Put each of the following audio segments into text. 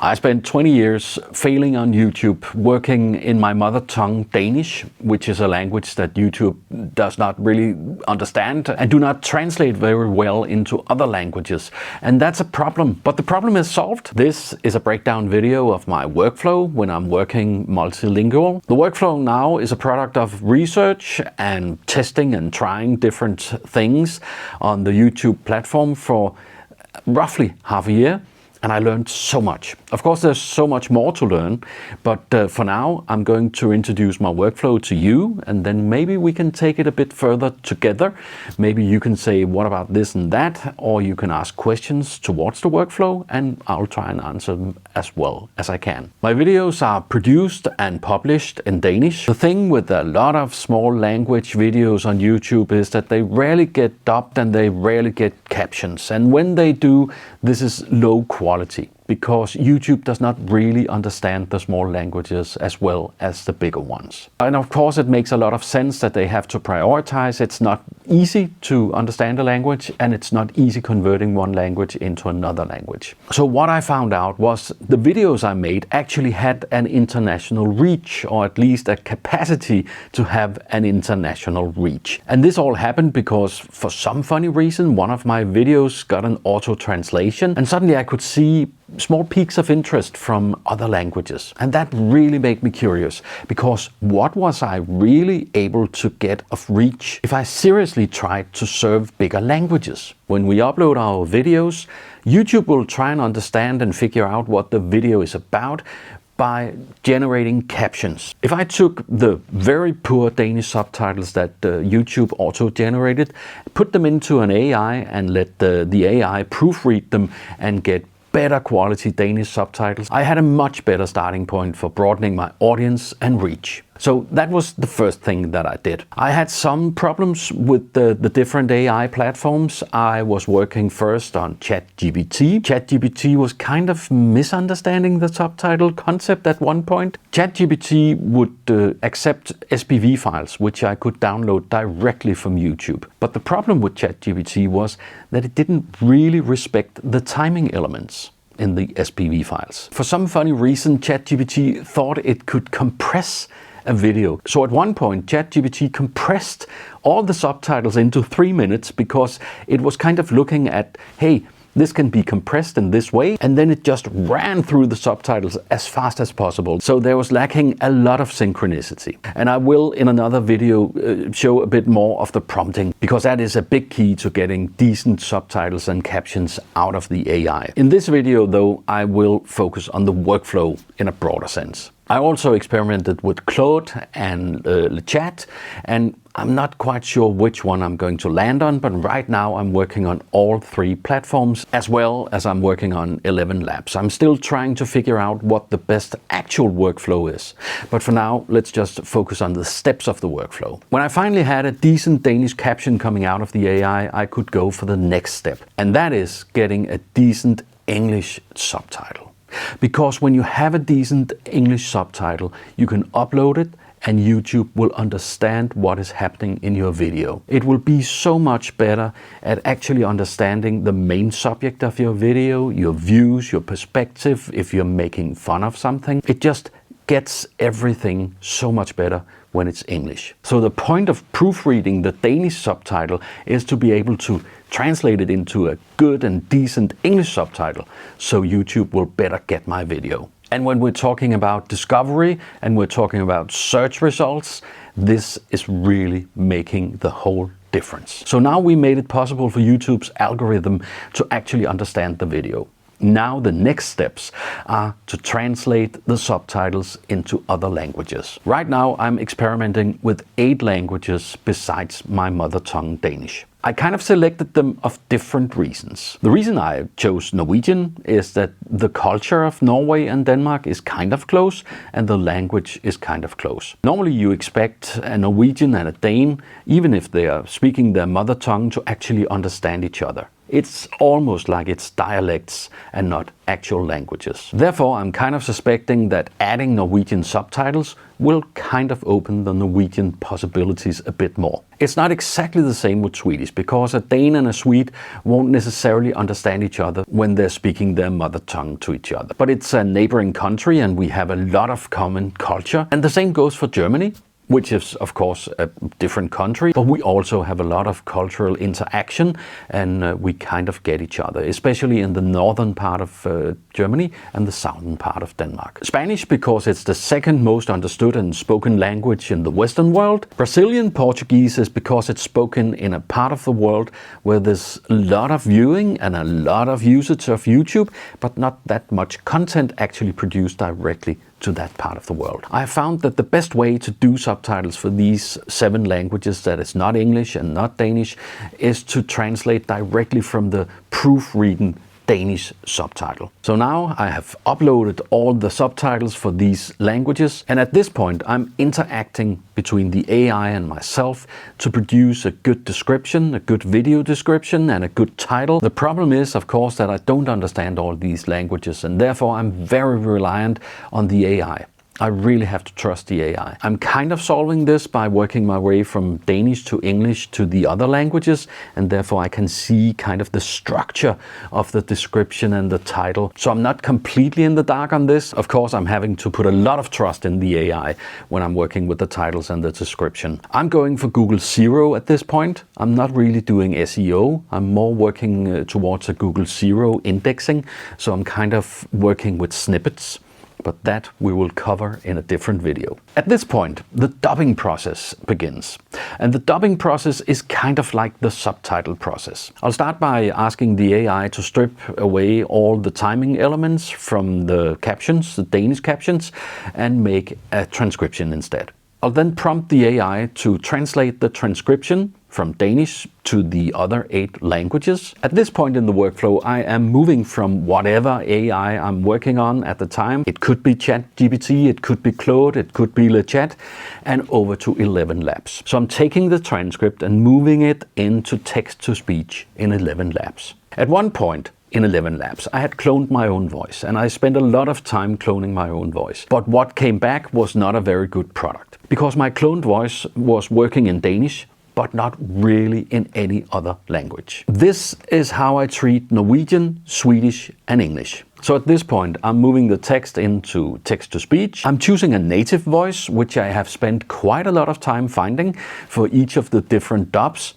I spent 20 years failing on YouTube, working in my mother tongue Danish, which is a language that YouTube does not really understand and do not translate very well into other languages. And that's a problem, but the problem is solved. This is a breakdown video of my workflow when I'm working multilingual. The workflow now is a product of research and testing and trying different things on the YouTube platform for roughly half a year. And I learned so much. Of course, there's so much more to learn, but for now, I'm going to introduce my workflow to you, and then maybe we can take it a bit further together. Maybe you can say, what about this and that? Or you can ask questions towards the workflow, and I'll try and answer them as well as I can. My videos are produced and published in Danish. The thing with a lot of small language videos on YouTube is that they rarely get dubbed and they rarely get captions. And when they do, this is low quality, because YouTube does not really understand the small languages as well as the bigger ones. And of course, it makes a lot of sense that they have to prioritize. It's not easy to understand a language, and it's not easy converting one language into another language. So what I found out was the videos I made actually had an international reach, or at least a capacity to have an international reach. And this all happened because for some funny reason, one of my videos got an auto translation, and suddenly I could see small peaks of interest from other languages. And that really made me curious, because what was I really able to get of reach if I seriously tried to serve bigger languages? When we upload our videos, YouTube will try and understand and figure out what the video is about by generating captions. If I took the very poor Danish subtitles that YouTube auto-generated, put them into an AI and let the AI proofread them and get better quality Danish subtitles, I had a much better starting point for broadening my audience and reach. So that was the first thing that I did. I had some problems with the different AI platforms. I was working first on ChatGPT. ChatGPT was kind of misunderstanding the subtitle concept at one point. ChatGPT would accept SPV files, which I could download directly from YouTube. But the problem with ChatGPT was that it didn't really respect the timing elements in the SPV files. For some funny reason, ChatGPT thought it could compress a video. So at one point, ChatGPT compressed all the subtitles into 3 minutes because it was kind of looking at, hey, this can be compressed in this way, and then it just ran through the subtitles as fast as possible. So there was lacking a lot of synchronicity. And I will in another video show a bit more of the prompting, because that is a big key to getting decent subtitles and captions out of the AI. In this video though, I will focus on the workflow in a broader sense. I also experimented with Claude and Chat, and I'm not quite sure which one I'm going to land on, but right now I'm working on all 3 platforms, as well as I'm working on Elevenlabs. I'm still trying to figure out what the best actual workflow is. But for now, let's just focus on the steps of the workflow. When I finally had a decent Danish caption coming out of the AI, I could go for the next step, and that is getting a decent English subtitle. Because when you have a decent English subtitle, you can upload it and YouTube will understand what is happening in your video. It will be so much better at actually understanding the main subject of your video, your views, your perspective, if you're making fun of something. It just gets everything so much better when it's English. So the point of proofreading the Danish subtitle is to be able to translate it into a good and decent English subtitle, so YouTube will better get my video. And when we're talking about discovery and we're talking about search results, this is really making the whole difference. So now we made it possible for YouTube's algorithm to actually understand the video. Now the next steps are to translate the subtitles into other languages. Right now I'm experimenting with 8 languages besides my mother tongue Danish. I kind of selected them of different reasons. The reason I chose Norwegian is that the culture of Norway and Denmark is kind of close, and the language is kind of close. Normally you expect a Norwegian and a Dane, even if they are speaking their mother tongue, to actually understand each other. It's almost like it's dialects and not actual languages. Therefore, I'm kind of suspecting that adding Norwegian subtitles will kind of open the Norwegian possibilities a bit more. It's not exactly the same with Swedish, because a Dane and a Swede won't necessarily understand each other when they're speaking their mother tongue to each other. But it's a neighboring country and we have a lot of common culture. And the same goes for Germany, which is of course a different country, but we also have a lot of cultural interaction and we kind of get each other, especially in the northern part of Germany and the southern part of Denmark. Spanish, because it's the second most understood and spoken language in the Western world. Brazilian Portuguese is because it's spoken in a part of the world where there's a lot of viewing and a lot of usage of YouTube, but not that much content actually produced directly to that part of the world. I found that the best way to do subtitles for these 7 languages that is not English and not Danish is to translate directly from the proofreading Danish subtitle. So now I have uploaded all the subtitles for these languages, and at this point I'm interacting between the AI and myself to produce a good description, a good video description and a good title. The problem is, of course, that I don't understand all these languages, and therefore I'm very reliant on the AI. I really have to trust the AI. I'm kind of solving this by working my way from Danish to English to the other languages, and therefore I can see kind of the structure of the description and the title. So I'm not completely in the dark on this. Of course, I'm having to put a lot of trust in the AI when I'm working with the titles and the description. I'm going for Google Zero at this point. I'm not really doing SEO. I'm more working towards a Google Zero indexing. So I'm kind of working with snippets, but that we will cover in a different video. At this point, the dubbing process begins. And the dubbing process is kind of like the subtitle process. I'll start by asking the AI to strip away all the timing elements from the captions, the Danish captions, and make a transcription instead. I'll then prompt the AI to translate the transcription from Danish to the other 8 languages. At this point in the workflow, I am moving from whatever AI I'm working on at the time. It could be ChatGPT, it could be Claude, it could be LeChat, and over to Elevenlabs. So I'm taking the transcript and moving it into text-to-speech in Elevenlabs. At one point, in Elevenlabs, I had cloned my own voice, and I spent a lot of time cloning my own voice. But what came back was not a very good product, because my cloned voice was working in Danish, but not really in any other language. This is how I treat Norwegian, Swedish, and English. So at this point, I'm moving the text into text-to-speech. I'm choosing a native voice, which I have spent quite a lot of time finding for each of the different dubs,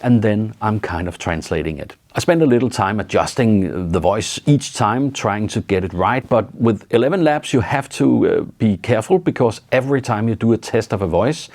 and then I'm kind of translating it. I spend a little time adjusting the voice each time, trying to get it right, but with Elevenlabs you have to be careful, because every time you do a test of a voice,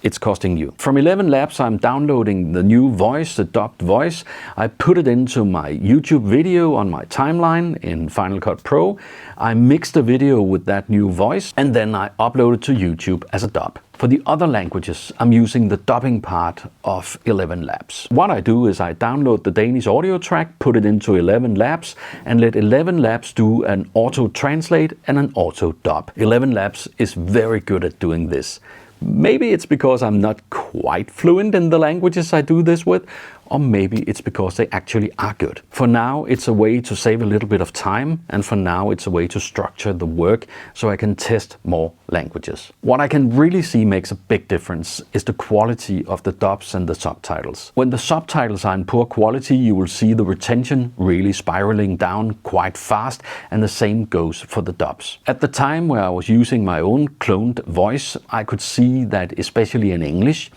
it's costing you. From Elevenlabs, I'm downloading the new voice, the dubbed voice. I put it into my YouTube video on my timeline in Final Cut Pro. I mix the video with that new voice, and then I upload it to YouTube as a dub. For the other languages, I'm using the dubbing part of Elevenlabs. What I do is I download the Danish audio track, put it into Elevenlabs, and let Elevenlabs do an auto-translate and an auto-dub. Elevenlabs is very good at doing this. Maybe it's because I'm not quite fluent in the languages I do this with, or maybe it's because they actually are good. For now, it's a way to save a little bit of time, and for now, it's a way to structure the work so I can test more languages. What I can really see makes a big difference is the quality of the dubs and the subtitles. When the subtitles are in poor quality, you will see the retention really spiraling down quite fast, and the same goes for the dubs. At the time where I was using my own cloned voice, I could see that, especially in English,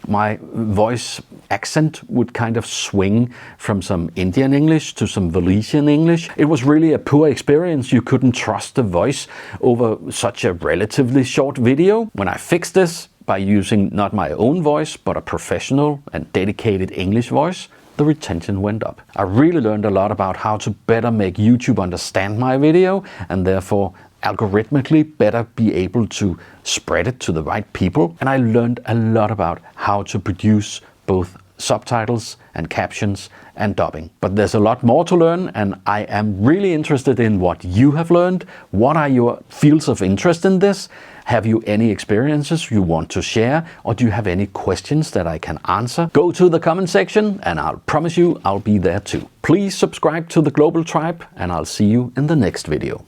my voice accent would kind of swing from some Indian English to some Walisian English. It was really a poor experience. You couldn't trust the voice over such a relatively short video. When I fixed this by using not my own voice, but a professional and dedicated English voice, the retention went up. I really learned a lot about how to better make YouTube understand my video, and therefore algorithmically better be able to spread it to the right people. And I learned a lot about how to produce both subtitles and captions and dubbing. But there's a lot more to learn, and I am really interested in what you have learned. What are your fields of interest in this? Have you any experiences you want to share, or do you have any questions that I can answer? Go to the comment section and I'll promise you I'll be there too. Please subscribe to the Global Tribe and I'll see you in the next video.